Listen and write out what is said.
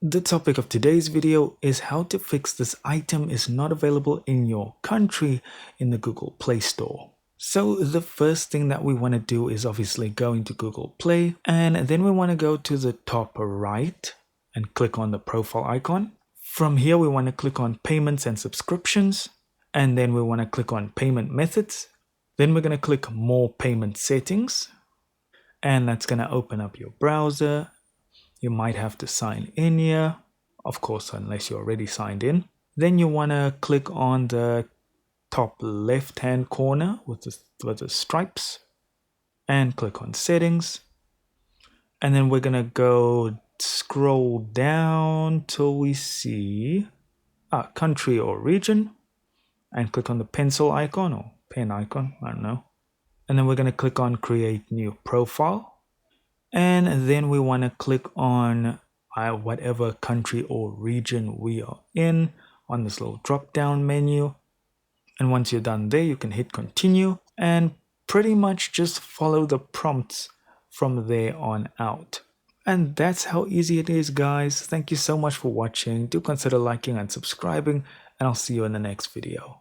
The topic of today's video is how to fix this item is not available in your country in the Google Play Store. So the first thing that we want to do is obviously go into Google Play, and then we want to go to the top right and click on the profile icon. From here we want to click on payments and subscriptions, and then we want to click on payment methods. Then we're going to click more payment settings, and that's going to open up your browser. You might have to sign in here, of course, unless you're already signed in. Then you want to click on the top left hand corner with the stripes and click on settings. And then we're going to go scroll down till we see country or region and click on the pencil icon or pen icon, I don't know. And then we're going to click on create new profile. And then we want to click on whatever country or region we are in on this little drop down menu. And once you're done there, you can hit continue and pretty much just follow the prompts from there on out. And that's how easy it is, guys. Thank you so much for watching. Do consider liking and subscribing, and I'll see you in the next video.